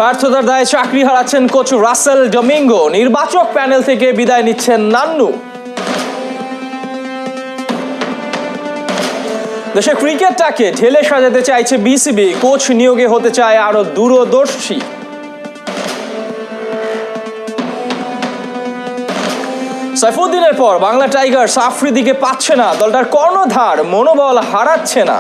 ব্যর্থতার দায়ে চাকরি হারাচ্ছেন কোচ রাসেল ডমিঙ্গো, নির্বাচক প্যানেল থেকে বিদায় নিচ্ছেন নান্নু। দেশের ক্রিকেটটাকে ঢেলে সাজাতে চাইছে বিসিবি, কোচ নিয়োগে হতে চায় আরো দূরদর্শী। সাইফুদ্দিনের পর বাংলা টাইগার্স আফ্রিদিকে পাচ্ছে না, দলটার কর্ণধার মনোবল হারাচ্ছে না।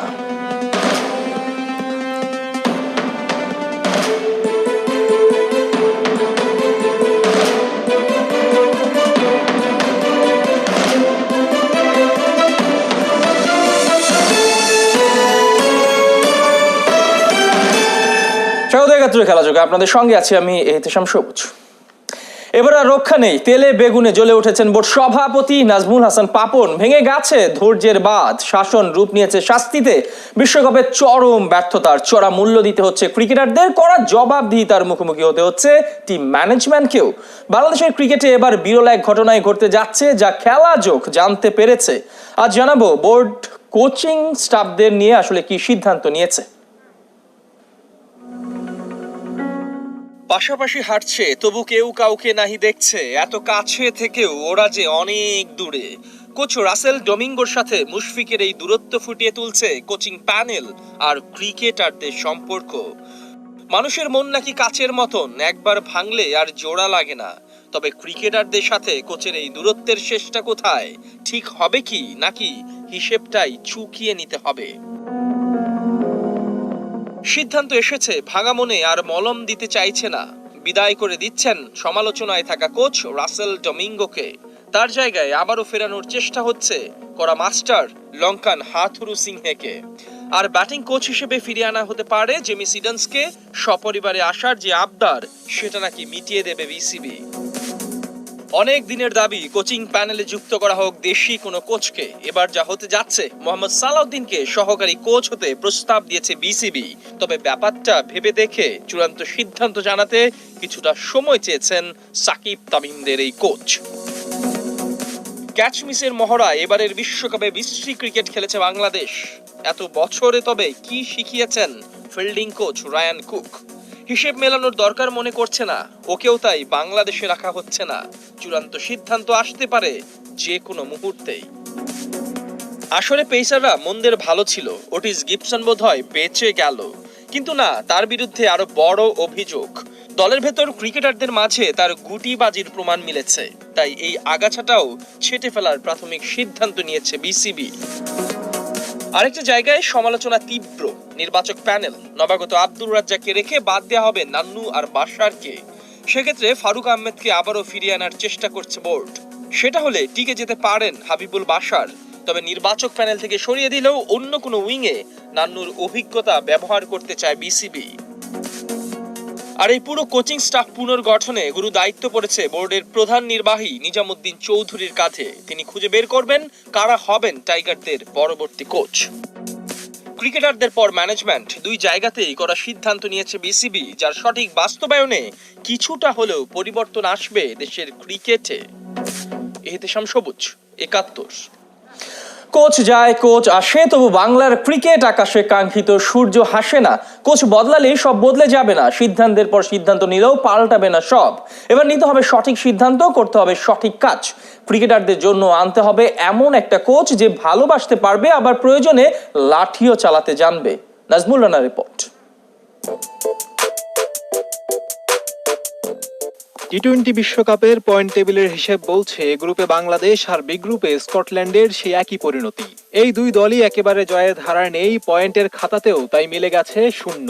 খেলা যোগে আপনাদের সঙ্গে আছি আমি এহতেশাম সবুজ। এবার আর রক্ষা নেই, তেলে বেগুনে জ্বলে উঠেছেন বোর্ড সভাপতি নাজমুল হাসান পাপন। ভেঙে গেছে ধৈর্যের বাঁধ, শাসন রূপ নিয়েছে শাস্তিতে। বিশ্বকাপের চরম ব্যর্থতার চড়া মূল্য দিতে হচ্ছে ক্রিকেটারদের, কড়া জবাবদিহিতার মুখোমুখি হতে হচ্ছে টিম ম্যানেজমেন্টকেও। বাংলাদেশের ক্রিকেটে এবার বিরল এক ঘটনায় ঘটতে যাচ্ছে, যা খেলা যোগ জানতে পেরেছে। আজ জানাবো বোর্ড কোচিং স্টাফদের নিয়ে আসলে কি সিদ্ধান্ত নিয়েছে। পাশাপাশি হাঁটছে তবু কেউ কাউকে নাহি দেখছে, এত কাছে থেকেও ওরা যে অনেক দূরে। কোচ রাসেল ডমিঙ্গোর সাথে মুশফিকের এই দূরত্ব ফুটিয়ে তুলছে কোচিং প্যানেল আর ক্রিকেটারদের সম্পর্ক। মানুষের মন নাকি কাচের মতন, একবার ভাঙলে আর জোড়া লাগে না। তবে ক্রিকেটারদের সাথে কোচের এই দূরত্বের শেষটা কোথায়? ঠিক হবে কি, নাকি হিসেবটাই চুকিয়ে নিতে হবে? সিদ্ধান্ত এসেছে, ভাঙা মনে আর মলম দিতে চাইছে না। বিদায় করে দিচ্ছেন সমালোচনায় থাকা কোচ রাসেল ডমিঙ্গোকে। তার জায়গায় আবারও ফেরানোর চেষ্টা হচ্ছে করা মাস্টার লঙ্কান হাথুরু সিংহেকে। আর ব্যাটিং কোচ হিসেবে ফিরিয়ে আনা হতে পারে জেমি সিডন্সকে। সপরিবারে আসার যে আবদার, সেটা নাকি মিটিয়ে দেবে বিসিবি। অনেক দিনের দাবি কোচিং প্যানেলে যুক্ত করা হোক দেশি কোনো কোচকে। এবার যা হতে যাচ্ছে, মোহাম্মদ সালাউদ্দিনকে সহকারী কোচ হতে প্রস্তাব দিয়েছে বিসিবি। তবে ব্যাপারটা ভেবে দেখে চূড়ান্ত সিদ্ধান্ত জানাতে কিছুটা সময় চেয়েছেন সাকিব তামিমদের এই কোচ। ক্যাচ মিসের মহড়া এবারের বিশ্বকাপে বিশ্রী ক্রিকেট খেলেছে বাংলাদেশ। এত বছরে তবে কি শিখিয়েছেন ফিল্ডিং কোচ রায়ান কুক? হিসেব মেলানোর দরকার মনে করছে না, ওকেও তাই বাংলাদেশে রাখা হচ্ছে না। চূড়ান্ত সিদ্ধান্ত আসতে পারে যে কোনো মুহূর্তেই। আসলে পেসাররা মন্দের ভালো ছিল, ওটিস গিবসন বোধহয় বেঁচে গেল। কিন্তু না, তার বিরুদ্ধে আরো বড় অভিযোগ। দলের ভেতর ক্রিকেটারদের মাঝে তার গুটিবাজির প্রমাণ মিলেছে। তাই এই আগাছাটাও ছেঁটে ফেলার প্রাথমিক সিদ্ধান্ত নিয়েছে বিসিবি। আরেকটা জায়গায় সমালোচনা তীব্র, নির্বাচক প্যানেল। নবাগত আব্দুর রাজ্জাককে রেখে বাদ দেওয়া হবে নান্নু আর বাশারকে। সেক্ষেত্রে ফারুক আহমেদকে আবারও ফিরিয়ে আনার চেষ্টা করছে বোর্ড। সেটা হলে টিকে যেতে পারেন হাবিবুল বাশার। তবে নির্বাচক প্যানেল থেকে সরিয়ে দিলেও অন্য কোনো উইংয়ে নান্নুর অভিজ্ঞতা ব্যবহার করতে চায় বিসিবি। আর এই পুরো কোচিং স্টাফ পুনর্গঠনে গুরু দায়িত্ব পড়েছে বোর্ডের প্রধান নির্বাহী নিজামুদ্দিন চৌধুরীর কাঁধে। তিনি খুঁজে বের করবেন কারা হবেন টাইগারদের পরবর্তী কোচ। ক্রিকেটারদের পর ম্যানেজমেন্ট, দুই জায়গাতেই করা সিদ্ধান্ত নিয়েছে বিসিবি, যার সঠিক বাস্তবায়নে কিছুটা হলেও পরিবর্তন আসবে দেশের ক্রিকেটে। এহতেশাম সবুজ, ৭১। কোচ যায় কোচ আসে, তবু বাংলার ক্রিকেট আকাশে কাঙ্ক্ষিত সূর্য হাসে না। কোচ বদলালেই সব বদলে যাবে না, সিদ্ধান্তের পর সিদ্ধান্ত নিলেও পাল্টাবে না সব। এবার নিতে হবে সঠিক সিদ্ধান্ত, করতে হবে সঠিক কাজ। ক্রিকেটারদের জন্য আনতে হবে এমন একটা কোচ যে ভালোবাসতে পারবে, আবার প্রয়োজনে লাঠিও চালাতে জানবে। নাজমুল রানার রিপোর্ট। টি-20 বিশ্বকাপের পয়েন্ট টেবিলের হিসেব বলছে গ্রুপে বাংলাদেশ আর বি গ্রুপে স্কটল্যান্ডের সেই একই পরিণতি। এই দুই দলই একেবারে জয়ের ধারায় নেই, পয়েন্টের খাতাতেও তাই মিলে গেছে শূন্য।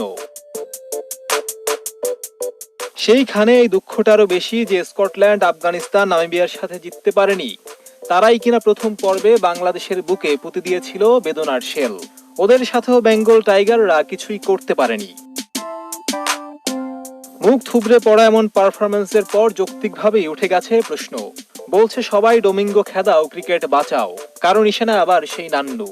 সেইখানে এই দুঃখটা আরো বেশি যে স্কটল্যান্ড আফগানিস্তান নামিবিয়ার সাথে জিততে পারেনি। তারাই কিনা প্রথম পর্বে বাংলাদেশের বুকে পুঁতে দিয়েছিল বেদনার শেল। ওদের সাথেও বেঙ্গল টাইগাররা কিছুই করতে পারেনি। মুখ থুবড়ে পড়া এমন পারফরমেন্সের পর যৌক্তিকভাবেই উঠে গেছে প্রশ্ন। বলছে সবাই ডোমিঙ্গো খেদাও, ক্রিকেট বাঁচাও, কারণ ইশানা আবার সেই নান্নু।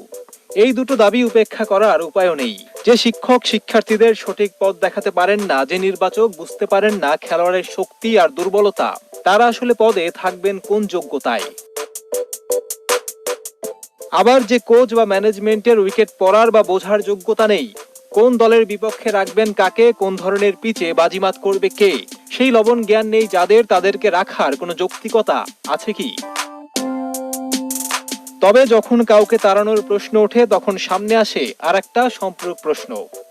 এই দুটো দাবি উপেক্ষা করার উপায়ও নেই। যে শিক্ষক শিক্ষার্থীদের সঠিক পথ দেখাতে পারেন না, যে নির্বাচক বুঝতে পারেন না খেলোয়াড়ের শক্তি আর দুর্বলতা, তারা আসলে পদে থাকবেন কোন যোগ্যতায়? আবার যে কোচ বা ম্যানেজমেন্টের উইকেট পড়ার বা বোঝার যোগ্যতা নেই, কোন দলের বিপক্ষে রাখবেন কাকে, কোন ধরনের পিচে বাজিমাত করবে কে, সেই লবণ জ্ঞান নেই যাদের, তাদেরকে রাখার কোনো যৌক্তিকতা আছে কি? তবে যখন কাউকে তাড়ানোর প্রশ্ন ওঠে তখন সামনে আসে আর একটা সম্পূরক প্রশ্ন।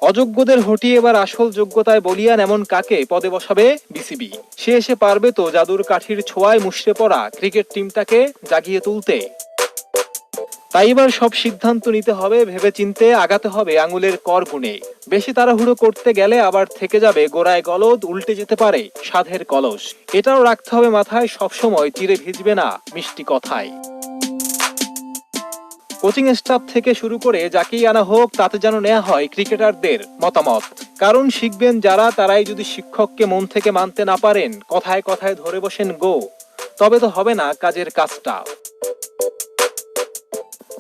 অযোগ্যদের হটিয়ে এবার আসল যোগ্যতায় বলিয়ান এমন কাকে পদে বসাবে বিসিবি? সে এসে পারবে তো জাদুর কাঠির ছোঁয়ায় মুষড়ে পড়া ক্রিকেট টিমটাকে জাগিয়ে তুলতে? তাই এবার সব সিদ্ধান্ত নিতে হবে ভেবেচিন্তে, আগাতে হবে আঙুলের কর গুণে। বেশি তাড়াহুড়ো করতে গেলে আবার থেকে যাবে গোড়ায় গলদ, উল্টে যেতে পারে সাধের কলস। এটাও রাখতে হবে মাথায়, সবসময় চিরে ভিজবে না মিষ্টি কথায়। কোচিং স্টাফ থেকে শুরু করে যাকেই আনা হোক তাতে যেন নেওয়া হয় ক্রিকেটারদের মতামত। কারণ শিখবেন যারা, তারাই যদি শিক্ষককে মন থেকে মানতে না পারেন, কথায় কথায় ধরে বসেন গো, তবে তো হবে না কাজের কাজটা।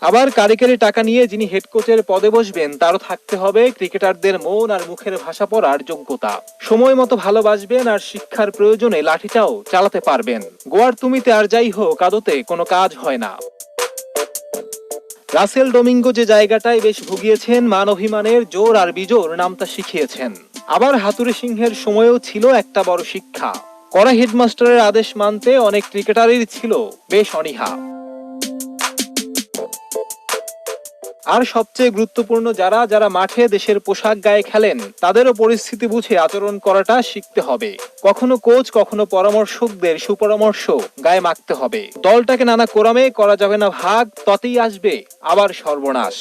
আবার কারিগরি টাকা নিয়ে যিনি হেড কোচের পদে বসবেন তারও থাকতে হবে ক্রিকেটারদের মন আর মুখের ভাষা পড়ার যোগ্যতা। সময় মতো ভালোবাসবেন আর শিক্ষার প্রয়োজনে লাঠিটাও চালাতে পারবেন। গোয়ার তুমিতে আর যাই হোক, আদতে কোনো কাজ হয় না। রাসেল ডোমিঙ্গো যে জায়গাটায় বেশ ভুগিয়েছেন, মান অভিমানের জোর আর বিজোর নামটা শিখিয়েছেন। আবার হাতুড়ি সিংহের সময়ও ছিল একটা বড় শিক্ষা। কড়া হেডমাস্টারের আদেশ মানতে অনেক ক্রিকেটারের ছিল বেশ অনীহা। আর সবচেয়ে গুরুত্বপূর্ণ যারা যারা মাঠে দেশের পোশাক গায়ে খেলেন, তাদেরও পরিস্থিতি বুঝে আচরণ করাটা শিখতে হবে। কখনো কোচ, কখনো পরামর্শকদের সুপরামর্শ গায়ে মাখতে হবে। দলটাকে নানা কোরামে করা যাবে না ভাগ, ততেই আসবে আবার সর্বনাশ।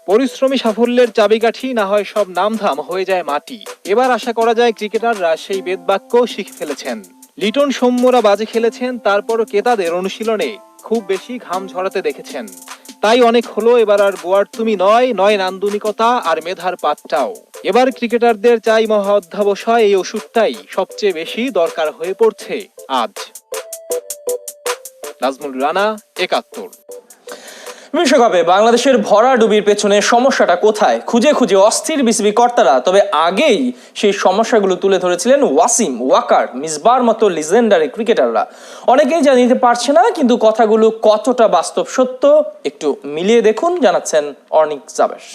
পরিশ্রমী সাফল্যের চাবিকাঠি না হয় সব নামধাম হয়ে যায় মাটি। এবার আশা করা যায় ক্রিকেটাররা সেই বেদবাক্য শিখে ফেলেছেন। লিটন সৌম্যরা বাজে খেলেছেন, তারপরও ক্রেতাদের অনুশীলনে খুব বেশি ঘাম ঝরাতে দেখেছেন। তাই অনেক হলো, এবার আর গোয়ার তুমি নয় নান্দনিকতা আর মেধার পাতটাও। এবার ক্রিকেটারদের চাই মহা অধ্যাবসায়, এই ওষুধটাই সবচেয়ে বেশি দরকার হয়ে পড়ছে আজ। নাজমুল রানা, ৭১। বিশ্বকাপে বাংলাদেশের ভরাডুবির পেছনে সমস্যাটা কোথায় খুঁজে খুঁজে অস্থির বিসিবি কর্তারা। তবে আগেই সেই সমস্যাগুলো তুলে ধরেছিলেন ওয়াসিম, ওয়াকার, মিসবার মতো লিজেন্ডারি ক্রিকেটাররা। অনেকেই জানিতে পারছে না কিন্তু কথাগুলো কতটা বাস্তব সত্য একটু মিলিয়ে দেখুন, জানাচ্ছেন অর্নিক জাবেশ।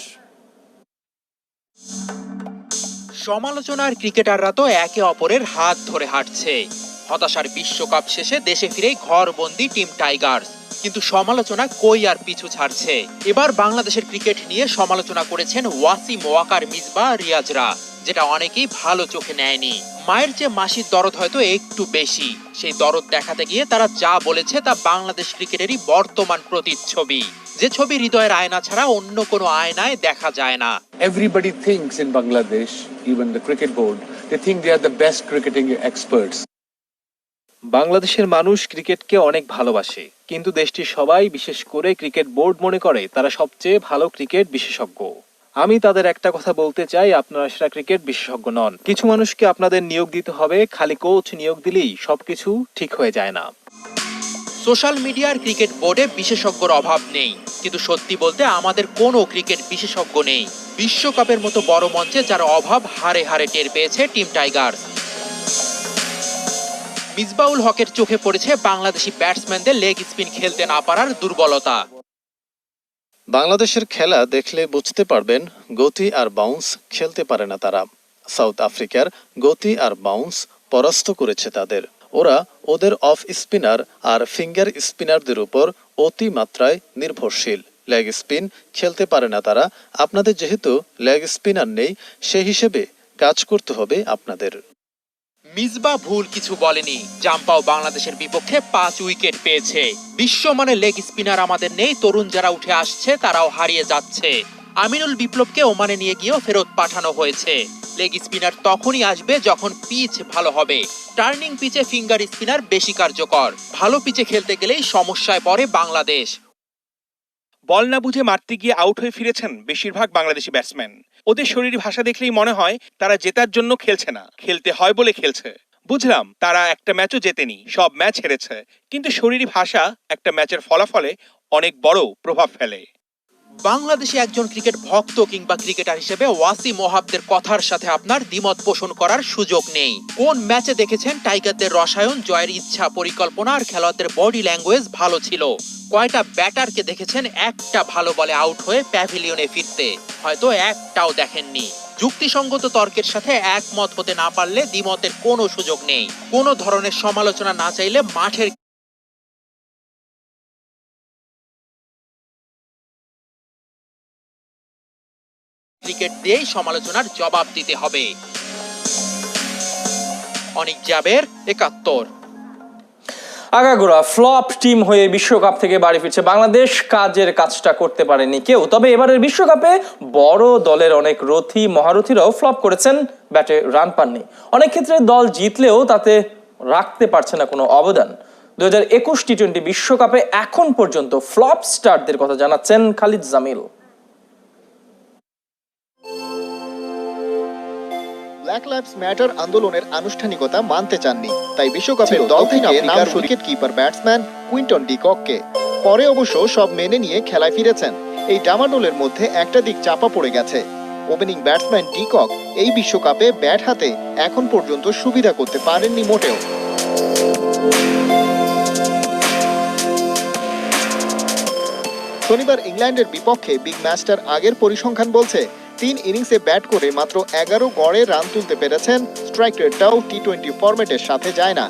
সমালোচনার ক্রিকেটাররা তো একে অপরের হাত ধরে হাঁটছে। হতাশার বিশ্বকাপ শেষে দেশে ফিরে ঘরবন্দি টিম টাইগার্স, কিন্তু সমালোচনা কই আর পিছু ছাড়ছে। এবার বাংলাদেশের ক্রিকেট নিয়ে সমালোচনা করেছেন ওয়াসিম, ওয়াকার, মিসবাহ, রিয়াজরা, যেটা অনেকেই ভালো চোখে নেয়নি। মায়ের চেয়ে মাসির দরদ হয়তো একটু বেশি। সেই দরদ দেখাতে গিয়ে তারা যা বলেছে তা বাংলাদেশ ক্রিকেটেরই বর্তমান প্রতিচ্ছবি, যে ছবি হৃদয়ের আয়না ছাড়া অন্য কোনো আয়নায় দেখা যায় না। Everybody thinks in Bangladesh, even the cricket board, they think they are the best cricketing experts. বাংলাদেশের মানুষ ক্রিকেটকে অনেক ভালোবাসে, কিন্তু দেশটির সবাই, বিশেষ করে ক্রিকেট বোর্ড, মনে করে তারা সবচেয়ে ভালো ক্রিকেট বিশেষজ্ঞ। আমি তাদের একটা কথা বলতে চাই, আপনারা সেরা ক্রিকেট বিশেষজ্ঞ নন। কিছু মানুষকে আপনাদের নিয়োগ দিতে হবে, খালি কোচ নিয়োগ দিলেই সবকিছু ঠিক হয়ে যায় না। সোশ্যাল মিডিয়ার ক্রিকেট বোর্ডে বিশেষজ্ঞর অভাব নেই, কিন্তু সত্যি বলতে আমাদের কোনো ক্রিকেট বিশেষজ্ঞ নেই। বিশ্বকাপের মতো বড় মঞ্চে যার অভাব হারে হারে টের পেয়েছে টিম টাইগার্স। মিসবাউল হকের চোখে পড়েছে বাংলাদেশি ব্যাটসম্যানদের লেগ স্পিন খেলতে না পারার দুর্বলতা। বাংলাদেশের খেলা দেখলে বুঝতে পারবেন গতি আর বাউন্স খেলতে পারে না তারা। সাউথ আফ্রিকার গতি আর বাউন্স পরাস্ত করেছে তাদের। ওরা ওদের অফ স্পিনার আর ফিঙ্গার স্পিনারদের উপর অতিমাত্রায় নির্ভরশীল। লেগ স্পিন খেলতে পারে না তারা। আপনাদের যেহেতু লেগ স্পিনার নেই, সেই হিসেবে কাজ করতে হবে আপনাদের। মিসবাহ ভুল কিছু বলেনি। জাম্পাও বাংলাদেশের বিপক্ষে 5 উইকেট পেয়েছে। বিশ্বমানের লেগ স্পিনার আমাদের নেই, তরুণ যারা উঠে আসছে তারাও হারিয়ে যাচ্ছে। আমিনুল বিপ্লবকে ওমানে নিয়ে গিয়েও ফেরত পাঠানো হয়েছে। লেগ স্পিনার তখনই আসবে যখন পিচ ভালো হবে। টার্নিং পিচে ফিঙ্গার স্পিনার বেশি কার্যকর। ভালো পিচে খেলতে গেলেই সমস্যায় পড়ে বাংলাদেশ। বল না বুঝে মারতে গিয়ে আউট হয়ে ফিরেছেন বেশিরভাগ বাংলাদেশি ব্যাটসম্যান। ওদের শরীরী ভাষা দেখলেই মনে হয় তারা জেতার জন্য খেলছে না, খেলতে হয় বলে খেলছে। বুঝলাম তারা একটা ম্যাচও জেতেনি, সব ম্যাচ হেরেছে, কিন্তু শরীরী ভাষা একটা ম্যাচের ফলাফলে অনেক বড় প্রভাব ফেলে। বাংলাদেশে একজন ক্রিকেট ভক্ত কিংবা ক্রিকেটার হিসেবে ওয়াসিম ওয়াহাবদের কথার সাথে আপনার দ্বিমত পোষণ করার সুযোগ নেই। কোন ম্যাচে দেখেছেন টাইগারদের রসায়ন, জয়ের ইচ্ছা, পরিকল্পনা আর খেলোয়াড়দের বডি ল্যাঙ্গুয়েজ ভালো ছিল? কয়টা ব্যাটারকে দেখেছেন একটা ভালো বলে আউট হয়ে প্যাভিলিয়নে ফিরতে? হয়তো একটাও দেখেননি। যুক্তিসঙ্গত তর্কের সাথে একমত হতে না পারলে দ্বিমতের কোনো সুযোগ নেই। কোনো ধরনের সমালোচনা না চাইলে মাঠের ক্রিকেট দিয়েই সমালোচনার জবাব দিতে হবে। অনিক জাবের, ৭১। আগাগোড়া ফ্লপ টিম হয়ে বিশ্বকাপ থেকে বাড়ি ফিরছে বাংলাদেশ। কাজের কাজটা করতে পারেনি কেউ। তবে এবারের বিশ্বকাপে বড় দলের অনেক রথী মহারথীরাও ফ্লপ করেছেন, ব্যাটে রান পাননি। অনেক ক্ষেত্রে দল জিতলেও তাতে রাখতে পারছে না কোনো অবদান। 2021 টি-20 বিশ্বকাপে এখন পর্যন্ত ফ্লপ স্টারদের কথা জানাচ্ছেন Khalid Jamil. Black lives matter আন্দোলনের আনুষ্ঠানিকতা মানতে চাননি, তাই বিশ্বকাপের দল থেকে নাম wicket keeper batsman Quinton de কককে। পরে অবশ্য সব মেনে নিয়ে খেলায় ফিরেছেন। এই ডামাডোলের মধ্যে একটা দিক চাপা পড়ে গেছে। ওপেনিং ব্যাটসম্যান ডি কক এই বিশ্বকাপে ব্যাট হাতে এখন পর্যন্ত সুবিধা করতে পারেননি মোটেও। শনিবার ইংল্যান্ডের বিপক্ষে বিগ ম্যাচটার আগের পরিসংখ্যান বলছে 3 ইনিংসে ব্যাট করে মাত্র 11 গড়ে রান তুলতে পেরেছেন। স্ট্রাইক রেটটাও টি-20 ফরম্যাটের সাথে যায় না।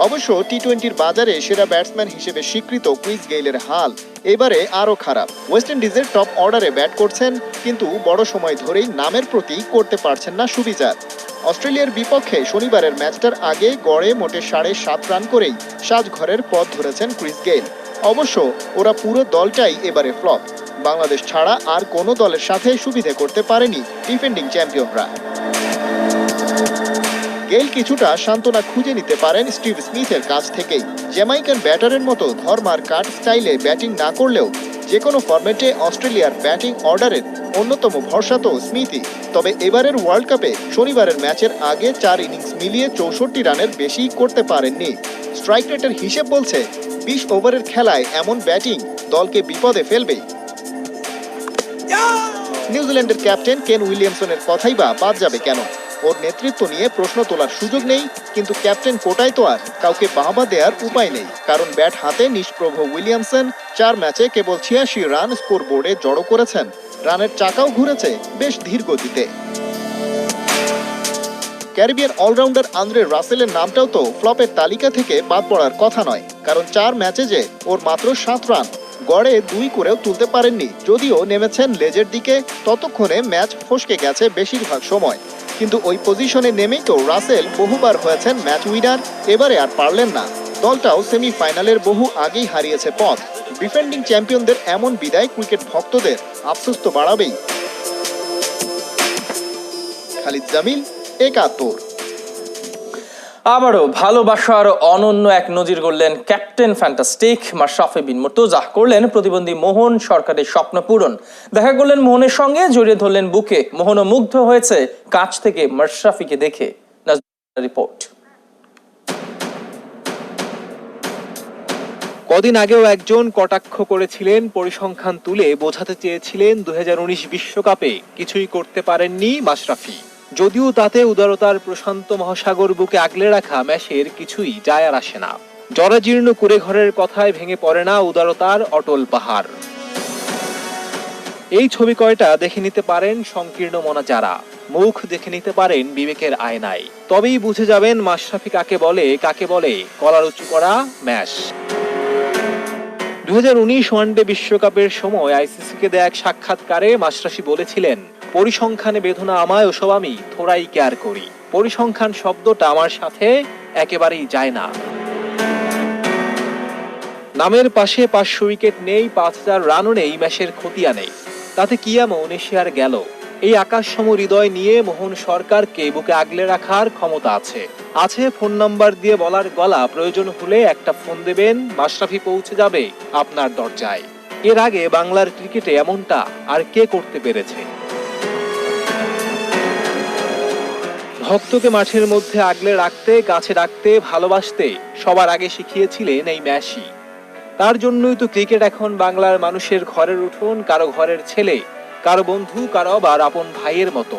অবশ্য টি-20-র বাজারে সেরা ব্যাটসম্যান হিসেবে স্বীকৃত ক্রিস গেইলের হাল এবারে আরও খারাপ। ওয়েস্ট ইন্ডিজের টপ অর্ডারে ব্যাট করছেন, কিন্তু বড় সময় ধরেই নামের প্রতি করতে পারছেন না সুবিচার। অস্ট্রেলিয়ার বিপক্ষে শনিবারের ম্যাচটার আগে গড়ে মোটে 7.5 রান করেই সাজঘরের পথ ধরেছেন ক্রিস গেইল। অবশ্য ওরা পুরো দলটাই এবারে ফ্লপ। বাংলাদেশ ছাড়া আর কোনো দলের সাথে সুবিধে করতে পারেনি ডিফেন্ডিং চ্যাম্পিয়নরা। গেইল কিছুটা সান্ত্বনা খুঁজে নিতে পারেন স্টিভ স্মিথের কাছ থেকেই। জ্যামাইকান ব্যাটারের মতো ধর্মার কাট স্টাইলে ব্যাটিং না করলেও যে কোনো ফরম্যাটে অস্ট্রেলিয়ার ব্যাটিং অর্ডারের অন্যতম ভরসা তো স্মিথই। তবে এবারের ওয়ার্ল্ড কাপে শনিবারের ম্যাচের আগে 4 ইনিংস মিলিয়ে 64 রানের বেশি করতে পারেননি। স্ট্রাইক রেটের হিসেব বলছে 20 ওভারের খেলায় এমন ব্যাটিং দলকে বিপদে ফেলবেই। নিউজিল্যান্ডের ক্যাপ্টেন কেন উইলিয়ামসনের কথাই বা বাদ যাবে কেন? ওর নেতৃত্ব নিয়ে প্রশ্ন তোলার সুযোগ নেই, কিন্তু ক্যাপ্টেন কোটায় তো আর কাউকে বাহবা দেওয়ার উপায় নেই। কারণ ব্যাট হাতে নিষ্প্রভ উইলিয়ামসন 4 ম্যাচে কেবল 86 রান স্কোর বোর্ডে জড়ো করেছেন। রানের চাকাও ঘুরেছে বেশ ধীর গতিতে। ক্যারিবিয়ান অলরাউন্ডার আন্দ্রে রাসেলের নামটাও তো ফ্লপের তালিকা থেকে বাদ পড়ার কথা নয়, কারণ 4 ম্যাচে যে ওর মাত্র 7 রান, গড়ে 2 করেও তুলতে পারেননি। যদিও নেমেছেন লেজের দিকে, ততক্ষণে ম্যাচ ফসকে গেছে বেশিরভাগ সময়। কিন্তু ওই পজিশনে নেমেই তো রাসেল বহুবার হয়েছেন ম্যাচ উইনার, এবারে আর পারলেন না। দলটাও সেমিফাইনালের বহু আগেই হারিয়েছে পথ। ডিফেন্ডিং চ্যাম্পিয়নদের এমন বিদায় ক্রিকেট ভক্তদের আফসোস তো বাড়াবেই। খালিদ জামিল, ৭১। আবারও ভালোবাসার অনন্য এক নজির গড়লেন ক্যাপ্টেন ফ্যান্টাস্টিক মাশরাফি বিন মুর্তজা। করলেন প্রতিবন্ধী মোহন সরকারের স্বপ্ন পূরণ। দেখা করলেন মোহনের সঙ্গে, জড়িয়ে ধরলেন বুকে। মোহনও মুগ্ধ হয়েছে কাছ থেকে মাশরাফিকে দেখে। রিপোর্ট। কদিন আগেও একজন কটাক্ষ করেছিলেন, পরিসংখ্যান তুলে বোঝাতে চেয়েছিলেন 2019 বিশ্বকাপে কিছুই করতে পারেননি মাশরাফি। যদিও তাতে উদারতার প্রশান্ত মহাসাগর বুকে আগলে রাখা ম্যাচের কিছুই যায় আর আসে না। জরাজীর্ণ কুড়ে ঘরের কথায় ভেঙে পড়ে না উদারতার অটল পাহাড়। এই ছবি কয়টা দেখে নিতে পারেন সংকীর্ণ মনা যারা, মুখ দেখে নিতে পারেন বিবেকের আয়নায়, তবেই বুঝে যাবেন মাশরাফি কাকে বলে কলার উঁচু করা ম্যাচ। 2019 ওয়ানডে বিশ্বকাপের সময় আইসিসিকে দেয়া এক সাক্ষাৎকারে মাশরাফি বলেছিলেন, পরিসংখ্যানে বেদনা আমায়, ওসব আমি থোড়াই কেয়ার করি। পরিসংখ্যান শব্দটা আমার সাথে একেবারেই যায় না। নামের পাশে 500 উইকেট নেই, 5000 রানও নেই, ম্যাচের খতিয়া নেই, তাতে কি এমন এসে আর গেল? এই আকাশসম হৃদয় নিয়ে মোহন সরকারকে বুকে আগলে রাখার ক্ষমতা আছে ফোন নাম্বার দিয়ে বলার গলা, প্রয়োজন হলে একটা ফোন দেবেন, মাশরাফি পৌঁছে যাবে আপনার দরজায়। এর আগে বাংলার ক্রিকেটে এমনটা আর কে করতে পেরেছে? ভক্তকে মাঠের মধ্যে আগলে রাখতে, কাছে রাখতে, ভালোবাসতে সবার আগে শিখিয়েছিলেন এই ম্যাচই। তার জন্যই তো ক্রিকেট এখন বাংলার মানুষের ঘরের উঠোন, কারো ঘরের ছেলে, কারো বন্ধু, কারো আবার আপন ভাইয়ের মতো।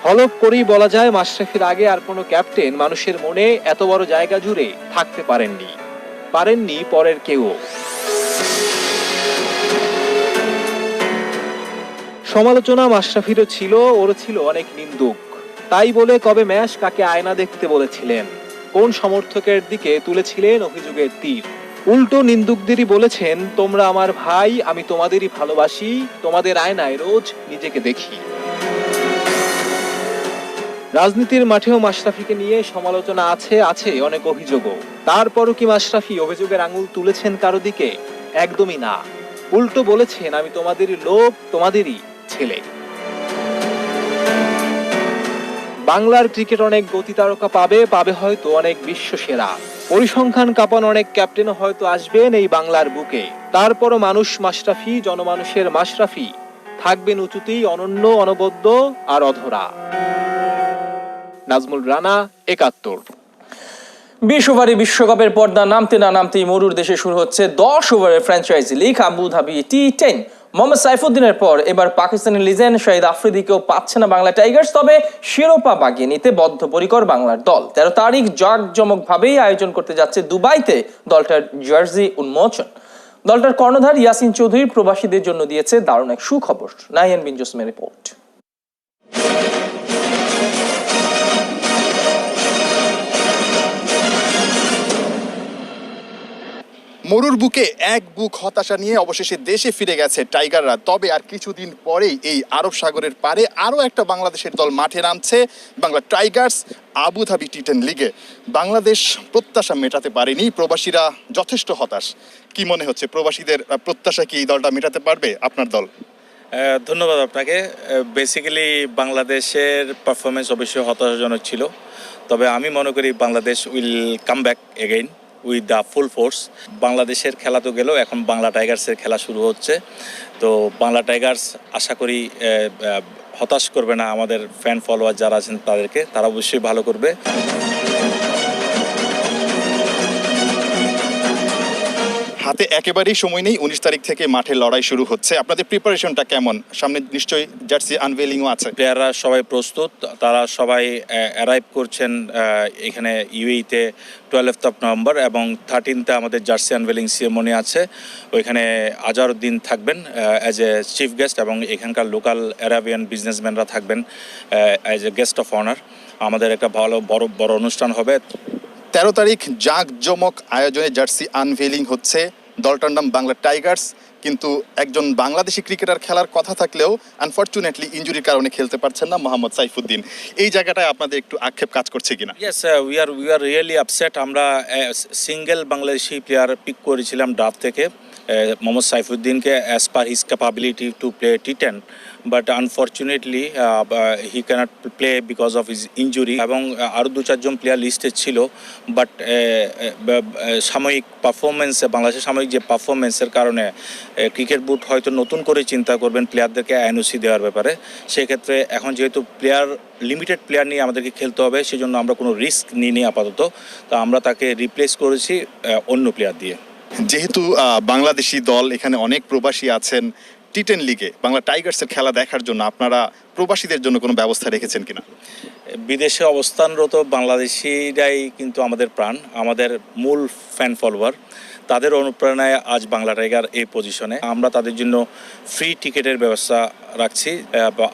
হলফ করেই বলা যায় মাশরাফির আগে আর কোনো ক্যাপ্টেন মানুষের মনে এত বড় জায়গা জুড়ে থাকতে পারেননি পরের কেউ। সমালোচনা মাশরাফিরও ছিল, ওরও ছিল অনেক নিন্দুক। তাই বলে কবে ম্যাচ কাকে আয়না দেখতে বলেছিলেন, কোন সমর্থকের দিকে তুলেছিলেন অভিযোগের তীর। উল্টো নিন্দুকদেরই বলেছেন, তোমরা আমার ভাই, আমি তোমাদেরই ভালোবাসি, তোমাদের আয়নায় রোজ নিজেকে দেখি। রাজনীতির মাঠেও মাশরাফিকে নিয়ে সমালোচনা আছে অনেক অভিযোগও। তারপরও কি মাশরাফি অভিযোগের আঙুল তুলেছেন কারো দিকে? একদমই না। উল্টো বলেছেন, আমি তোমাদেরই লোক, তোমাদেরই ছেলে। বাংলার ক্রিকেট অনেক গতি তারকা পাবে হয়তো অনেক বিশ্বসেরা। পরিসংখ্যান কাঁপানো অনেক ক্যাপ্টেনও হয়তো আসবেন এই বাংলার বুকে। তারপরও মানুষ মাশরাফি, জনমানুষের মাশরাফি থাকবেন উঁচুতেই, অনন্য, অনবদ্য আর অধরা। নাজমুল রানা, ৭১। 20 ওভারে বিশ্বকাপের পর্দা নামতে না নামতেই মরুর দেশে শুরু হচ্ছে 10 ওভারের franchise league Abu Dhabi T10। Mohammad সাইফুদ্দিনের পর এবার পাকিস্তানি লিজেন্ড শাহিদ আফ্রিদিকেও পাচ্ছে না বাংলা টাইগার্স। তবে শিরোপা বাগিয়ে নিতে বদ্ধপরিকর বাংলার দল। 13 তারিখ জাঁকজমকভাবেই আয়োজন করতে যাচ্ছে দুবাইতে দলটার জার্সি উন্মোচন। দলটার কর্ণধার ইয়াসিন চৌধুরী প্রবাসীদের জন্য দিয়েছে দারুণ এক সুখবর। নাহিয়ান বিন জোসমের রিপোর্ট। মরুর বুকে এক বুক হতাশা নিয়ে অবশেষে দেশে ফিরে গেছে টাইগাররা। তবে আর কিছুদিন পরেই এই আরব সাগরের পারে আরও একটা বাংলাদেশের দল মাঠে নামছে, বাংলা টাইগার্স আবুধাবি T10 লিগে। বাংলাদেশ প্রত্যাশা মেটাতে পারেনি, প্রবাসীরা যথেষ্ট হতাশ। কি মনে হচ্ছে, প্রবাসীদের প্রত্যাশা কি এই দলটা মেটাতে পারবে আপনার দল? ধন্যবাদ আপনাকে। বেসিক্যালি বাংলাদেশের পারফরমেন্স অবশ্যই হতাশাজনক ছিল, তবে আমি মনে করি Bangladesh will come back again with the full force. বাংলাদেশের খেলা তো গেল, এখন বাংলা টাইগার্সের খেলা শুরু হচ্ছে। তো বাংলা টাইগার্স আশা করি হতাশ করবে না আমাদের ফ্যান ফলোয়ার যারা আছেন তাদেরকে, তারা অবশ্যই ভালো করবে। হাতে একেবারেই সময় নেই, 19 তারিখ থেকে মাঠে লড়াই শুরু হচ্ছে। আপনাদের প্রিপারেশনটা কেমন? সামনে নিশ্চয়ই জার্সি আনভেলিংও আছে। প্লেয়াররা সবাই প্রস্তুত, তারা সবাই অ্যারাইভ করছেন এখানে ইউএইতে 12th of November, এবং 13th আমাদের জার্সি আনভেলিং সিরিমনি আছে। ওইখানে আজহারউদ্দিন থাকবেন অ্যাজ এ চিফ গেস্ট, এবং এখানকার লোকাল অ্যারাবিয়ান বিজনেসম্যানরা থাকবেন as a guest of honour. আমাদের একটা ভালো বড় অনুষ্ঠান হবে। 13 তারিখ জাঁকজমক আয়োজনে জার্সি আনভেলিং হচ্ছে। দলটার নাম বাংলা টাইগার্স, কিন্তু একজন বাংলাদেশি ক্রিকেটার খেলার কথা থাকলেও আনফরচুনেটলি ইনজুরির কারণে খেলতে পারছেন না মোহাম্মদ সাইফুদ্দিন। এই জায়গাটায় আপনাদের একটু আক্ষেপ কাজ করছে কিনা? Yes, we are really upset. আমরা সিঙ্গেল বাংলাদেশি প্লেয়ার পিক করেছিলাম ড্রাফট থেকে, মোহাম্মদ সাইফুদ্দিনকে as per his capability to play T10, but unfortunately he can't play because of his injury. এবং আরও 2-4 জন প্লেয়ার লিস্টে ছিল, বাট সাময়িক পারফরমেন্সে, বাংলাদেশের সাময়িক যে পারফরমেন্সের কারণে ক্রিকেট বোর্ড হয়তো নতুন করে চিন্তা করবেন প্লেয়ারদেরকে এনওসি দেওয়ার ব্যাপারে। সেক্ষেত্রে এখন যেহেতু লিমিটেড প্লেয়ার নিয়ে আমাদেরকে খেলতে হবে, সেজন্য আমরা কোনো রিস্ক নিইনি আপাতত। তো আমরা তাকে রিপ্লেস করেছি অন্য প্লেয়ার দিয়ে। যেহেতু বাংলাদেশি দল, এখানে অনেক প্রবাসী আছেন, T10 লিগে বাংলা টাইগার্সের খেলা দেখার জন্য আপনারা প্রবাসীদের জন্য কোনো ব্যবস্থা রেখেছেন কিনা? বিদেশে অবস্থানরত বাংলাদেশিরাই কিন্তু আমাদের প্রাণ, আমাদের মূল ফ্যান ফলোয়ার। তাদের অনুপ্রেরণায় আজ বাংলা টাইগার এই পজিশনে। আমরা তাদের জন্য ফ্রি টিকিটের ব্যবস্থা রাখছি।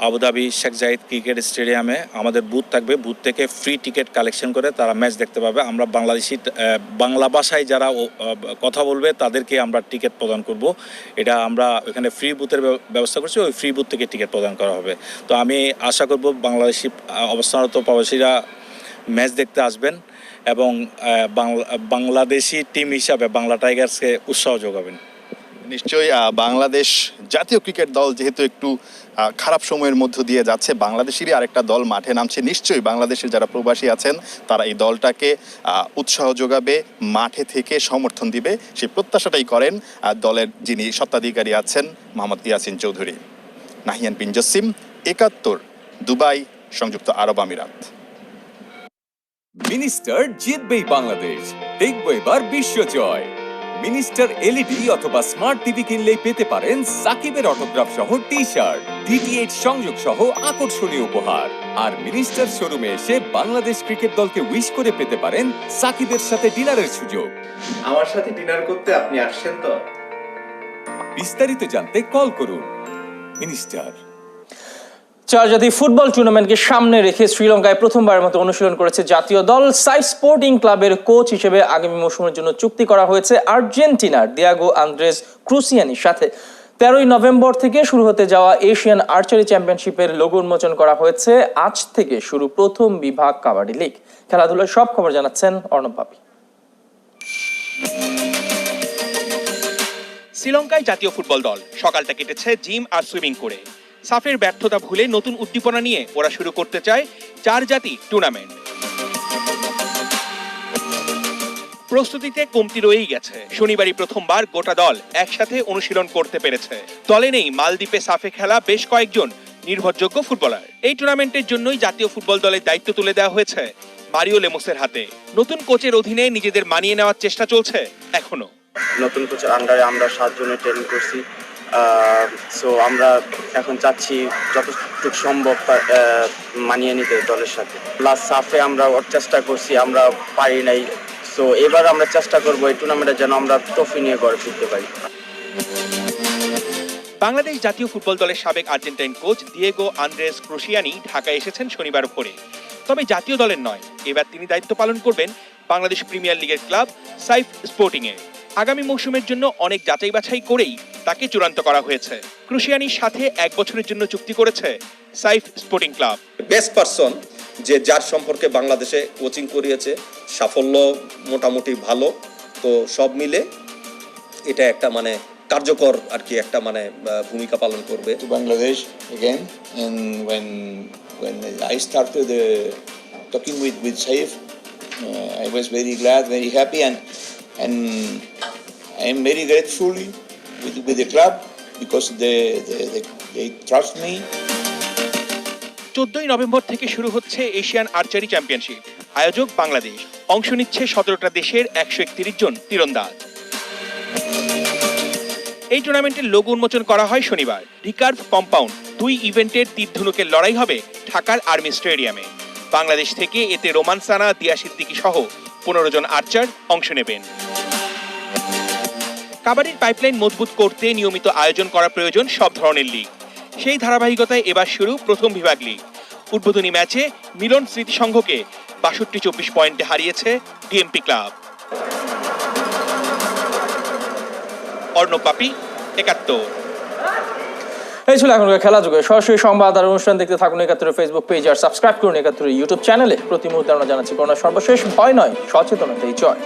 আবুধাবি শেখ জায়েদ ক্রিকেট স্টেডিয়ামে আমাদের বুথ থাকবে, বুথ থেকে ফ্রি টিকিট কালেকশন করে তারা ম্যাচ দেখতে পাবে। আমরা বাংলাদেশি বাংলা ভাষায় যারা কথা বলবে তাদেরকে আমরা টিকিট প্রদান করব। এটা আমরা ওখানে ফ্রি বুথের ব্যবস্থা করছি, ওই ফ্রি বুথ থেকে টিকিট প্রদান করা হবে। তো আমি আশা করব বাংলাদেশি অবস্থানরত প্রবাসীরা ম্যাচ দেখতে আসবেন এবং বাংলাদেশি টিম হিসাবে বাংলা টাইগার্সকে উৎসাহ যোগাবেন। নিশ্চয়ই বাংলাদেশ জাতীয় ক্রিকেট দল যেহেতু একটু খারাপ সময়ের মধ্য দিয়ে যাচ্ছে, বাংলাদেশেরই আরেকটা দল মাঠে নামছে। নিশ্চয়ই বাংলাদেশের যারা প্রবাসী আছেন তারা এই দলটাকে উৎসাহ যোগাবে, মাঠে থেকে সমর্থন দিবে, সেই প্রত্যাশাটাই করেন দলের যিনি স্বত্বাধিকারী আছেন মোহাম্মদ ইয়াসিন চৌধুরী। নাহিয়ান বিন জসিম, ৭১, দুবাই, সংযুক্ত আরব আমিরাত। মিনিস্টার জিতবেই বাংলাদেশ, দেখবো এবার বিশ্বজয়। মিনিস্টার এলইডি অথবা স্মার্ট টিভি কিনলেই পেতে পারেন সাকিবের অটোগ্রাফ সহ টি-শার্ট, DTH সংযোগ সহ আকর্ষণীয় উপহার। আর মিনিস্টার শোরুমে এসে বাংলাদেশ ক্রিকেট দলকে উইশ করে পেতে পারেন সাকিবের সাথে ডিনারের সুযোগ। আমার সাথে ডিনার করতে আপনি আসছেন তো? বিস্তারিত জানতে কল করুন মিনিস্টার। চার জাতীয় ফুটবল টুর্নামেন্টকে সামনে রেখে শ্রীলঙ্কায় প্রথমবারের মতো অনুশীলন করেছে জাতীয় দল। সাইফ স্পোর্টিং ক্লাবের কোচ হিসেবে আগামী মৌসুমের জন্য চুক্তি করা হয়েছে আর্জেন্টিনার দিয়াগো আন্দ্রেস ক্রুসিয়ানির সাথে। 13ই নভেম্বর থেকে শুরু হতে যাওয়া এশিয়ান আর্চারি চ্যাম্পিয়নশিপের লোগো উন্মোচন করা হয়েছে। আজ থেকে শুরু প্রথম বিভাগ কাবাডি লীগ। খেলাধুলার সব খবর জানাচ্ছেন অর্ণব পাপি। শ্রীলঙ্কায় জাতীয় ফুটবল দল সকালটা কেটেছে জিম আর সুইমিং করে। সাফের ব্যর্থতা ভুলে নতুন উদ্দীপনা নিয়ে ওরা শুরু করতে চায় চার জাতি টুর্নামেন্ট। প্রস্তুতিতে কমতি রয়েই গেছে। শনিবারই প্রথমবার গোটা দল একসাথে অনুশীলন করতে পেরেছে। দলে নেই মালদ্বীপে সাফে খেলা বেশ কয়েকজন নির্ভরযোগ্য ফুটবলার। এই টুর্নামেন্টের জন্যই জাতীয় ফুটবল দলের দায়িত্ব তুলে দেওয়া হয়েছে মারিও লেমোসের হাতে। নতুন কোচের অধীনে নিজেদের মানিয়ে নেওয়ার চেষ্টা চলছে এখনো। নতুন কোচের আন্ডারে আমরা 7 জনের ট্রেনিং করছি। সো আমরা এখন চাচ্ছি যতটুকু সম্ভব মানিয়ে নিতে দলের সাথে। প্লাস সাফে আমরা চেষ্টা করছি, আমরা পারি নাই। সো এবার আমরা চেষ্টা করবো এই টুর্নামেন্টে যেন আমরা ট্রফি নিয়ে ঘরে ফিরতে পারি। বাংলাদেশ জাতীয় ফুটবল দলের সাবেক আর্জেন্টাইন কোচ দিয়েগো আন্দ্রেস ক্রুসিয়ানি ঢাকায় এসেছেন শনিবার ভোরে। তবে জাতীয় দলের নয়, এবার তিনি দায়িত্ব পালন করবেন বাংলাদেশ প্রিমিয়ার লিগের ক্লাব সাইফ স্পোর্টিং এ। আগামী মৌসুমের জন্য অনেক যাচাই বাছাই করেই তাকে চূড়ান্ত করা হয়েছে। ক্রুসিয়ানির সাথে 1 বছরের জন্য চুক্তি করেছে Saif sporting club. Best person যে যার সম্পর্কে বাংলাদেশে কোচিং করিয়েছে, সাফল্য মোটামুটি ভালো। তো সব মিলে এটা একটা মানে কার্যকর আর কি একটা মানে ভূমিকা পালন করবে। Bangladesh again, and when I started talking with Saif, I was very glad, very happy, and I am very grateful with the club because they trust me. 14ই নভেম্বর থেকে শুরু হচ্ছে এশিয়ান আর্চারি চ্যাম্পিয়নশিপ। আয়োজক বাংলাদেশ। অংশ নিচ্ছে 17টা দেশের 131 জন তীরন্দাজ। এই টুর্নামেন্টের লোগো উন্মোচন করা হয় শনিবার। রিকার্ভ কম্পাউন্ড 2 ইভেন্টের তীর-ধনুকের লড়াই হবে ঢাকার আর্মি স্টেডিয়ামে। বাংলাদেশ থেকে এতে রোমান সানা, দিয়া সিদ্দিকী সহ 15 জন আর্চার অংশ নেবেন। কাবাডির পাইপলাইন মজবুত করতে নিয়মিত আয়োজন করা প্রয়োজন সব ধরনের লিগ। সেই ধারাবাহিকতায় এবার শুরু প্রথম বিভাগ লিগ। উদ্বোধনী ম্যাচে মিলন স্মৃতি সংঘকে 62-24 পয়েন্টে হারিয়েছে ডিএমপি ক্লাব। অর্ণব পাপি, 71। এই ছিল এখনকার খেলা যুগে। সরাসরি সংবাদ আর অনুষ্ঠান দেখতে থাকুন 71 ফেসবুক পেজ আর সাবস্ক্রাইব করুন 71 ইউটিউব চ্যানেলে। প্রতি মুহূর্তে আমরা জানাচ্ছি করোনার সর্বশেষ। ভয় নয়, সচেতনতাই জয়।